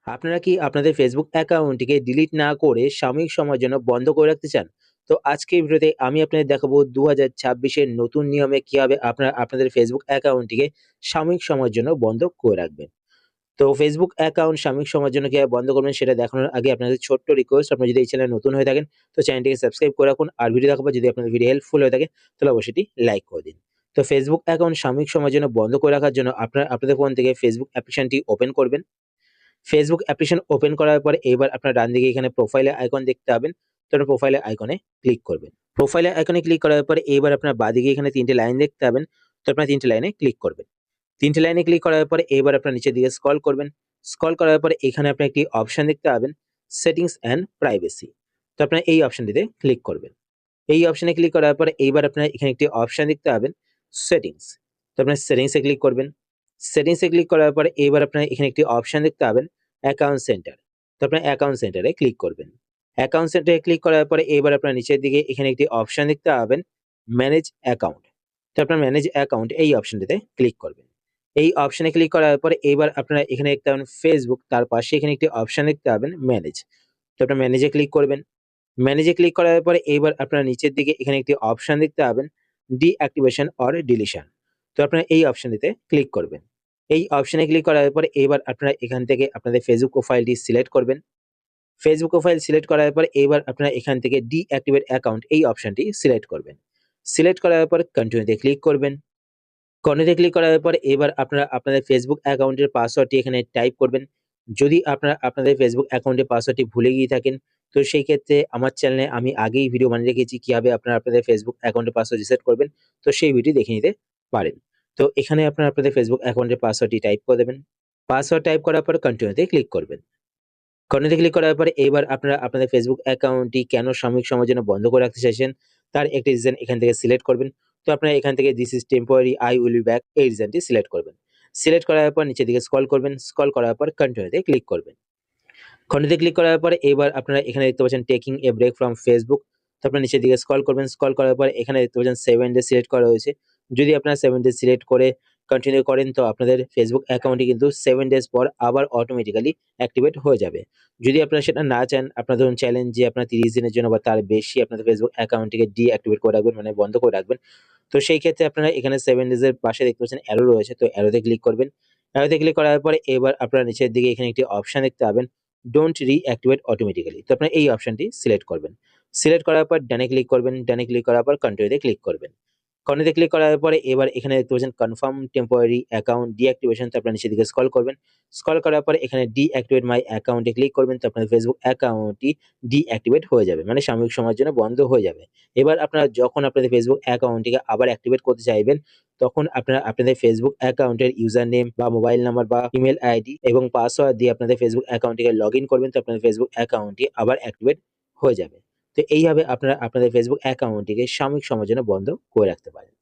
আপনারা কি আপনাদের ফেসবুক অ্যাকাউন্টটিকে ডিলিট না করে সাময়িক সময়ের জন্য বন্ধ করে রাখতে চান? তো আজকের ভিডিওতে আমি আপনাদের দেখাবো ২০২৬ এর নতুন নিয়মে কিভাবে আপনারা আপনাদের ফেসবুক অ্যাকাউন্টটিকে সাময়িক সময়ের জন্য বন্ধ করে রাখবেন। তো ফেসবুক অ্যাকাউন্ট সাময়িক সময়ের জন্য কিভাবে বন্ধ করবেন সেটা দেখানোর আগে আপনাদের ছোট্ট রিকোয়েস্ট, আপনারা যদি এই চ্যানেলে নতুন হয়ে থাকেন তো চ্যানেলটিকে সাবস্ক্রাইব করে রাখুন। আর ভিডিও দেখার পর যদি আপনাদের ভিডিও হেল্পফুল হয়ে থাকে তাহলে অবশ্যই এটি লাইক করে দিন। তো ফেসবুক অ্যাকাউন্ট সাময়িক সময়ের জন্য বন্ধ করে রাখার জন্য আপনারা আপনাদের ফোন থেকে ফেসবুক অ্যাপ্লিকেশনটি ওপেন করবেন। ফেসবুক অ্যাপ্লিকেশন ওপেন করার পরে এবার আপনার ডান দিকে এখানে প্রোফাইলের আইকন দেখতে পাবেন। তো আপনার প্রোফাইলের আইকনে ক্লিক করবেন। প্রোফাইলের আইকনে ক্লিক করার পরে এবার আপনার বাঁদিকে এখানে ৩ টে লাইন দেখতে পাবেন। তো আপনার ৩ টে লাইনে ক্লিক করবেন। ৩ টে লাইনে ক্লিক করার পরে এবার আপনার নিচের দিকে স্ক্রল করবেন। স্ক্রল করার পরে এখানে আপনি একটি অপশন দেখতে পাবেন, সেটিংস অ্যান্ড প্রাইভেসি। তো আপনার এই অপশনটিতে ক্লিক করবেন। এই অপশনে ক্লিক করার পরে এইবার আপনার এখানে একটি অপশন দেখতে পাবেন, সেটিংস। তো আপনার সেটিংসে ক্লিক করবেন। সেটিংসে ক্লিক করার পরে এবার আপনার এখানে একটি অপশন দেখতে পাবেন, অ্যাকাউন্ট সেন্টার। তো আপনার অ্যাকাউন্ট সেন্টারে ক্লিক করবেন। অ্যাকাউন্ট সেন্টারে ক্লিক করার পরে এবার আপনার নিচের দিকে এখানে একটি অপশন দেখতে পাবেন, ম্যানেজ অ্যাকাউন্ট। তো আপনার ম্যানেজ অ্যাকাউন্ট এই অপশনটিতে ক্লিক করবেন। এই অপশনে ক্লিক করার পরে এবার আপনারা এখানে দেখতে পাবেন ফেসবুক, তার পাশে এখানে একটি অপশন দেখতে পাবেন ম্যানেজ। তো আপনার ম্যানেজে ক্লিক করবেন। ম্যানেজে ক্লিক করার পরে এবার আপনারা নিচের দিকে এখানে একটি অপশন দেখতে পাবেন, ডিঅ্যাক্টিভেশন অর ডিলিশন। তো আপনারা এই অপশনটিতে ক্লিক করবেন। এই অপশনে ক্লিক করার পরে এবার আপনারা এখান থেকে আপনাদের ফেসবুক প্রোফাইলটি সিলেক্ট করবেন। ফেসবুক প্রোফাইল সিলেক্ট করার পরে এবার আপনারা এখান থেকে ডিঅ্যাক্টিভেট অ্যাকাউন্ট এই অপশনটি সিলেক্ট করবেন। সিলেক্ট করার পরে কন্টিনিউতে ক্লিক করবেন। কর্নারে ক্লিক করার পরে এবার আপনারা আপনাদের ফেসবুক অ্যাকাউন্টের পাসওয়ার্ডটি এখানে টাইপ করবেন। যদি আপনারা আপনাদের ফেসবুক অ্যাকাউন্টের পাসওয়ার্ডটি ভুলে গিয়ে থাকেন, তো সেই ক্ষেত্রে আমার চ্যানেলে আমি আগেই ভিডিও বানিয়ে রেখেছি কিভাবে আপনারা আপনাদের ফেসবুক অ্যাকাউন্টের পাসওয়ার্ড রিসেট করবেন। তো সেই ভিডিও দেখে নিতে পারেন। তো এখানে আপনারা আপনাদের ফেসবুক অ্যাকাউন্টের পাসওয়ার্ডটি টাইপ করে দেবেন। পাসওয়ার্ড টাইপ করার পর কন্টিনিউতে ক্লিক করবেন। কর্নারে ক্লিক করার পরে এবার আপনারা আপনাদের ফেসবুক অ্যাকাউন্টটি কেন সাময়িক সময়ের জন্য বন্ধ করে রাখতে চাইছেন তার একটি রিজন এখান থেকে সিলেক্ট করবেন। তো আপনারা এখান থেকে this is temporary, I will be back এই রিজনটি সিলেক্ট করবেন। সিলেক্ট করার পর নিচের দিকে স্ক্রল করবেন। স্ক্রল করার পর কন্টিনিউতে ক্লিক করবেন। কন্টিনিউতে ক্লিক করার পরে এবার আপনারা এখানে দেখতে পাচ্ছেন taking a break from Facebook. তো আপনারা নিচের দিকে স্ক্রল করবেন। স্ক্রল করার পর এখানে দেখতে পাচ্ছেন 7 ডেজ সিলেক্ট করা হয়েছে। যদি আপনারা 7 ডেজ সিলেক্ট করে কন্টিনিউ করেন তো আপনাদের ফেসবুক অ্যাকাউন্টটি কিন্তু 7 ডেজ পর আবার অটোমেটিক্যালি অ্যাক্টিভেট হয়ে যাবে। যদি আপনারা সেটা না চান, আপনারা ধরুন চাইলেন যে আপনারা 30 দিনের জন্য বা তার বেশি আপনাদের ফেসবুক অ্যাকাউন্টটিকে ডিঅ্যাক্টিভেট করে রাখবেন, মানে বন্ধ করে রাখবেন। তো সেই ক্ষেত্রে আপনারা এখানে 7 ডেজ এর পাশে দেখতে পাচ্ছেন অ্যারো রয়েছে। তো অ্যারোতে ক্লিক করবেন। অ্যারোতে ক্লিক করার পরে এবার আপনারা নিচের দিকে এখানে একটি অপশন দেখতে পাবেন, ডোন্ট রিঅ্যাক্টিভেট অটোমেটিক্যালি। তো আপনারা এই অপশনটি সিলেক্ট করবেন। সিলেক্ট করার পর ডানে ক্লিক করবেন। ডানে ক্লিক করার পর কন্টিনিউতে ক্লিক করবেন। কর্নারে ক্লিক করার পরে এবার এখানে দেখতে পাচ্ছেন কনফার্ম টেম্পোরারি অ্যাকাউন্ট ডিঅ্যাক্টিভেশন। তো আপনারা নিচের দিকে স্ক্রল করবেন। স্ক্রল করার পরে এখানে ডিঅ্যাক্টিভেট মাই অ্যাকাউন্টে ক্লিক করবেন। তো আপনাদের ফেসবুক অ্যাকাউন্টটি ডিঅ্যাক্টিভেট হয়ে যাবে। মানে সাময়িক সময়ের জন্য বন্ধ হয়ে যাবে। এবার আপনারা যখন আপনাদের ফেসবুক অ্যাকাউন্টটিকে আবার অ্যাক্টিভেট করতে চাইবেন, তখন আপনারা আপনাদের ফেসবুক অ্যাকাউন্টের ইউজার নেম বা মোবাইল নাম্বার বা ইমেইল আইডি এবং পাসওয়ার্ড দিয়ে আপনাদের ফেসবুক অ্যাকাউন্টটিকে লগইন করবেন। তো আপনাদের ফেসবুক অ্যাকাউন্টটি আবার অ্যাক্টিভেট হয়ে যাবে। তো এইভাবে আপনারা আপনাদের ফেসবুক অ্যাকাউন্টটিকে সাময়িক সময়ের জন্য বন্ধ করে রাখতে পারেন।